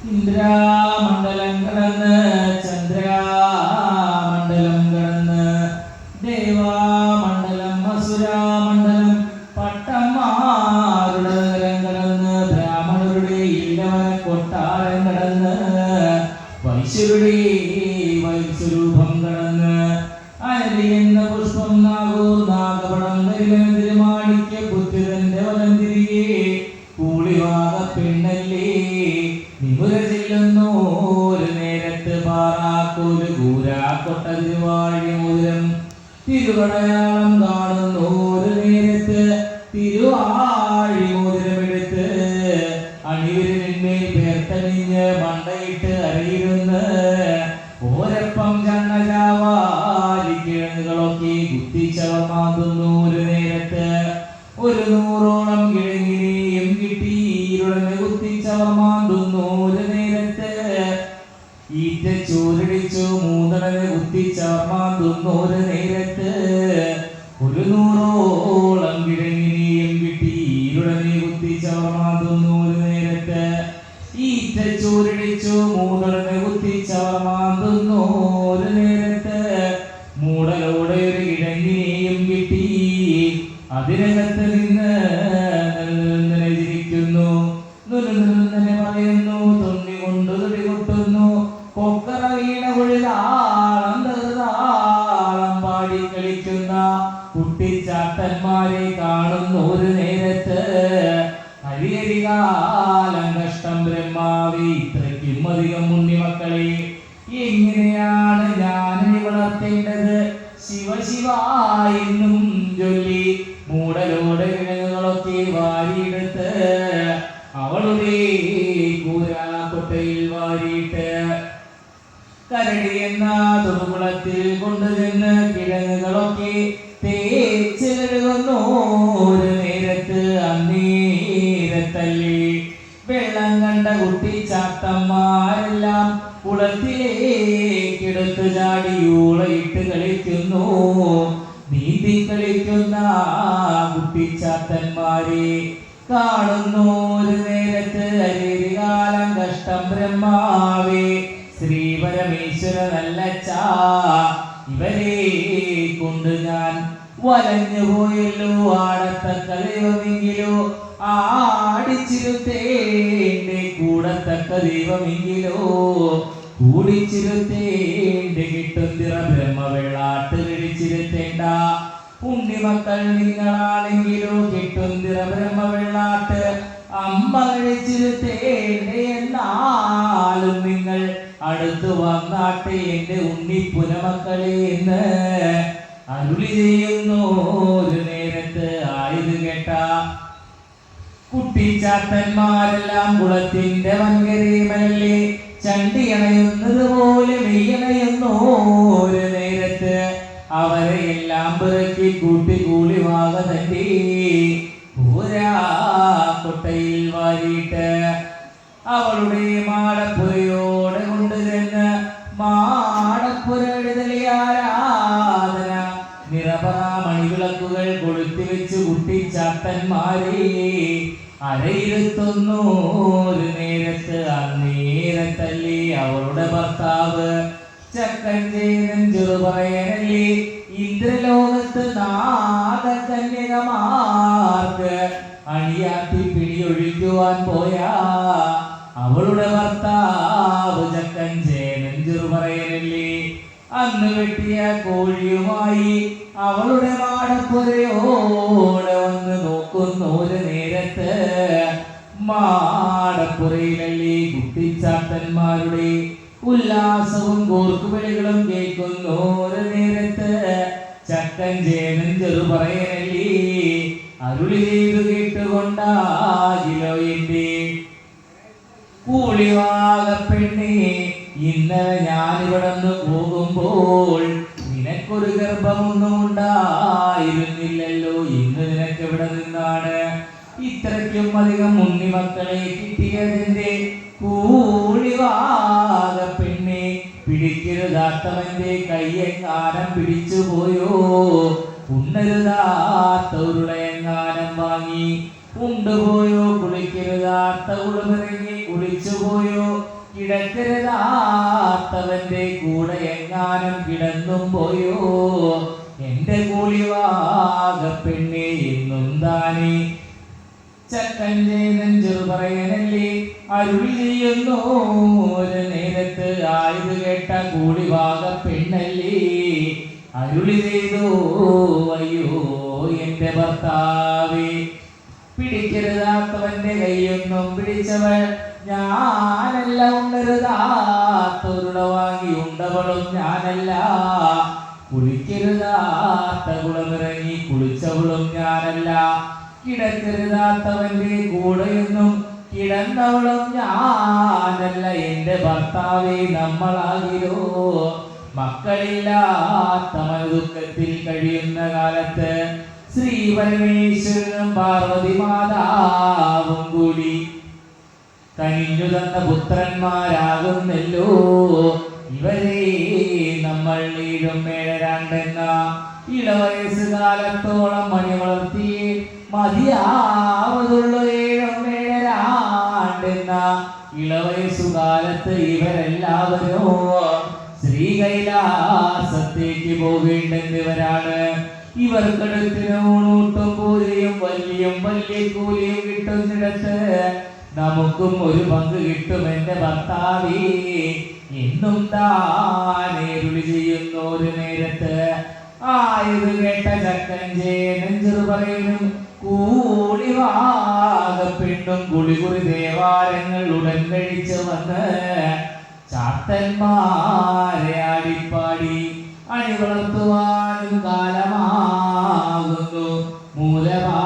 ഇന്ദ്രാമണ്ഡലം കടന്ന് ചന്ദ്രാമണ്ഡലം കടന്ന് ദേവാമണ്ഡലം അസുരാമണ്ഡലം പട്ടന്മാരുടെ നഗരം കടന്ന് ബ്രാഹ്മണരുടെ ഇല്ലവന കൊട്ടാരം കടന്ന് വൈശ്യരുടെ വൈസ്വരൂപം കടന്ന് അരളി എന്ന പുഷ്പം നാഗൂർ നാഗപടം നെരിമാണിക്യ ബുദ്ധിതന്റെ വലം തിരികെ കൂളിവാക പെണ്ണല്ലേ നിമുര ചെല്ലുന്നു ഒരു നേരത്ത് പാറാക്കൂല് കൂരാക്കൊട്ട തിരുവാഴി മോതിരം തിരുവടയാളം കാണുന്നു ഒരു നേരത്ത് തിരുവാഴി മോതിരമെടുത്ത് അണിവിരലിന്മേൽ പേർത്തണിഞ്ഞ് മണ്ടയിട്ട് അരയിരുന്ന് ഓരപ്പം ചണ്ണചാവാലി കിഴങ്ങുകളൊക്കെ കുത്തിച്ചവർ മാന്തുന്നു ഒരു നേരത്ത് ഒരു 100ഓളം കിഴങ്ങിനെയും കിട്ടി ഇരുടനെ കുത്തിച്ചവർ മാന്തുന്നു ഒരു നേരത്ത് ഈറ്റ ചൂരടിച്ചു മൂന്നടനെ കുത്തിച്ചവർ മാന്തുന്നു ഒരു നേരത്ത് ഒരു 100ഓളം കിഴങ്ങിനെയും കിട്ടി ഇരുടനെ കുത്തിച്ചവർ മാന്തുന്നു ഒരു നേരത്ത് ഈറ്റ ചൂരടിച്ചു മൂന്നടനെ കുത്തിച്ചവർ മാന്തുന്നു ഒരു നേരത്ത് മൂടലോടെ ഒരു കിഴങ്ങിനെയും കിട്ടി അതിനകത്ത് നിന്ന് ചിരിക്കുന്നു നുരുന്നെ പറയുന്നു തൊണ്ണി കൊണ്ട് തുടി കൊട്ടുന്നു കൊക്കറ വീണ കുഴിതാളം പാടി കളിക്കുന്ന കുട്ടിച്ചാത്തന്മാരെ കാണുന്നു ഒരു നേരത്ത് ഹരിഹരികാലം കഷ്ടം ബ്രഹ്മാവി ഇത്രയ്ക്കും അധികം ഉണ്ണിമക്കളെ എങ്ങനെയാണ് ഞാനിനി വളർത്തേണ്ടത് ശിവ ശിവ എന്നും ചൊല്ലി മൂടലോടെ കിഴങ്ങുകളൊക്കെ വാരിയെടുത്ത് അവളുടെ കൂരാക്കൊട്ടയിൽ വാരിയിട്ട് കരടി എന്ന തൊടുകുളത്തിൽ കൊണ്ടുചെന്ന് കിഴങ്ങുകളൊക്കെ തേച്ച് കഴുകുന്നു ഒരു നേരത്ത് അന്നേരത്തല്ലേ വെള്ളം കണ്ട കുട്ടിച്ചാത്തന്മാരെല്ലാം കുളത്തിലേക്കെടുത്ത് ചാടി ഊളയിട്ട് കളിക്കുന്നു നീന്തി കളിക്കുന്ന കുട്ടിച്ചാത്തന്മാരെ കാണുന്നു ഒരു നേരത്ത് അരികാലം കഷ്ടം ബ്രഹ്മാവേ ശ്രീ പരമേശ്വര നല്ലച്ച ഇവരെ കൊണ്ട് ഞാൻ വലഞ്ഞു പോയല്ലോ ആടത്തക്ക ദൈവമെങ്കിലോ ആടിച്ചിരുത്തേന്റെ കൂടത്തക്ക ദൈവമെങ്കിലോ കൂടിച്ചിരുത്തേന്റെ കിട്ടുന്തിറ ബ്രഹ്മവെള്ളാട്ട് കഴിച്ചിരുത്തേണ്ട ഉണ്ണിമക്കൾ നിങ്ങളാണെങ്കിലോ കിട്ടുന്തിറ ബ്രഹ്മവെള്ളാട്ട് അമ്മ കഴിച്ചിരുത്തേണ്ടേ എന്നാലും നിങ്ങൾ അടുത്തു വന്നാട്ടെ എന്റെ ഉണ്ണിപ്പുനമക്കളെ എന്ന് അരുളി ചെയ്യുന്നു ഒരു നേരത്ത് ആയത് കേട്ട കുട്ടിച്ചാത്തന്മാരെല്ലാം കുളത്തിന്റെ വൻകരേമല്ലേ ചണ്ടി അണയുന്നത് പോലെ മെയ്യണയുന്നു ഒരു നേരത്ത് അവരെ എല്ലാം പിറക്കി കൂട്ടി കൂളിവാക തന്റെ കൊട്ടയിൽ വാരിയിട്ട് അവളുടെ മാടപ്പുരയോടെ കൊണ്ടുചെന്ന് മാടപ്പുരയുടെ ആരാധന നിറപറാമണിവിളക്കുകൾ കൊളുത്തി വെച്ച് കുട്ടിച്ചാത്തന്മാരെ അരയിരുത്തുന്നു ഒരു നേരത്ത് അന്നേരത്തല്ലേ അവളുടെ ഭർത്താവ് ചക്കഞ്ചേരൻ ചെറുപറയനല്ലേ ഇന്ദ്രലോകത്ത് നാഗകന്യകമാർക്ക് അണിയാത്തി പിടിയൊഴിക്കുവാൻ പോയാ അവളുടെ ഭർത്താവ് ചക്കഞ്ചേരൻ ചെറുപറയനല്ലേ അന്ന് വെട്ടിയ കോഴിയുമായി അവളുടെ മാടപ്പുരയോടെ വന്ന് നോക്കുന്നു ഒരു നേരത്ത് മാടപ്പുരയിലല്ലേ കുട്ടിച്ചാത്തന്മാരുടെ ഉല്ലാസവും കോർക്കുവിളികളും കേൾക്കുന്നു ഒരു നേരത്ത് ചക്കഞ്ചേനൻ ചെറുപറയനല്ലേ അരുളി ചെയ്തു കേട്ടുകൊണ്ടാകിലോ എന്റെ കൂളിവാക പെണ്ണേ ഇന്നലെ ഞാനിവിടന്ന് പോകുമ്പോൾ നിനക്കൊരു ഗർഭമൊന്നും ഉണ്ടായിരുന്നില്ലല്ലോ ഇന്ന് നിനക്ക് ഇവിടെ നിന്നാണ് ഇത്രയ്ക്കും അധികം ഉണ്ണിമക്കളെ കിട്ടിയതിന്റെ കൂളിവാക പെണ്ണെ പിടിക്കരുതാത്തവന്റെ കയ്യെങ്ങാനം പിടിച്ചുപോയോ ഉണ്ണരുതാത്ത ഉരുളയെങ്ങാനം വാങ്ങി ഉണ്ടുപോയോ കുളിക്കരുതാത്ത ഉളുമിറങ്ങി കുളിച്ചുപോയോ കിടക്കരുതാത്തവന്റെ കൂടെ എങ്ങാനും കിടന്നും പോയോ എന്റെ കൂളിവാക പെണ്ണെ എന്നും താനേ ചക്കൻ്റെ നെഞ്ചു പറയനല്ലേ അരുളി ചെയ്യുന്നു ഒരു നേരത്ത് ആയത് കേട്ട കൂളിവാക പെണ്ണല്ലേ അരുളി ചെയ്തു അയ്യോ എന്റെ ഭർത്താവേ പിടിക്കരുതാത്തവന്റെ കൈയൊന്നും പിടിച്ചവൾ ഞാനല്ല ഉണ്ടരുതാത്തൊരുടവാങ്ങി ഉണ്ടവളും ഞാനല്ല കുളിക്കരുതാത്ത കുളമിറങ്ങി കുളിച്ചവളും ഞാനല്ല കിടക്കരുതാത്തവന്റെ കൂടെയൊന്നും കിടന്നവളും ഞാനല്ല എന്റെ ഭർത്താവെ നമ്മളാകിരോ മക്കളില്ലാത്ത മനദുഃഖത്തിൽ കഴിയുന്ന കാലത്ത് ശ്രീ പരമേശ്വരനും പാർവതി മാതാവും കൂടി കനിഞ്ഞു തന്ന പുത്രന്മാരാകുന്നല്ലോ ഇവരെ നമ്മൾ നീടും മേഴരാണ്ടെന്ന ഇളവയസ്സുകാലത്തോളം മണി വളർത്തി മതിയാവതുള്ളൂ 7 ഏഴരാണ്ടെന്ന ഇളവയസ്സുകാലത്ത് ഇവരെല്ലാവരും ശ്രീകൈലാസത്തേക്ക് പോകേണ്ടെന്നിവരാണ് ഇവർക്കടുത്തിന് ഊണൂട്ടും കൂലിയും വലിയ കൂലിയും കിട്ടുന്നിടത്ത് നമുക്കും ഒരു പങ്ക് കിട്ടും എന്റെ ഭർത്താവേ എന്നും താനേരുളി ചെയ്യുന്ന ഒരു നേരത്ത് ആയത് കേട്ട ചക്കഞ്ചേ നെഞ്ചു പറയുന്നു കൂളിവാകപ്പെണ്ണും കുളികുറി ദേവാലയങ്ങൾ ഉടൻ കഴിച്ചു വന്ന് ചാത്തന്മാരെ ആടിപ്പാടി അണി വളർത്തുവാനും കാലമാകുന്നു മൂലമാ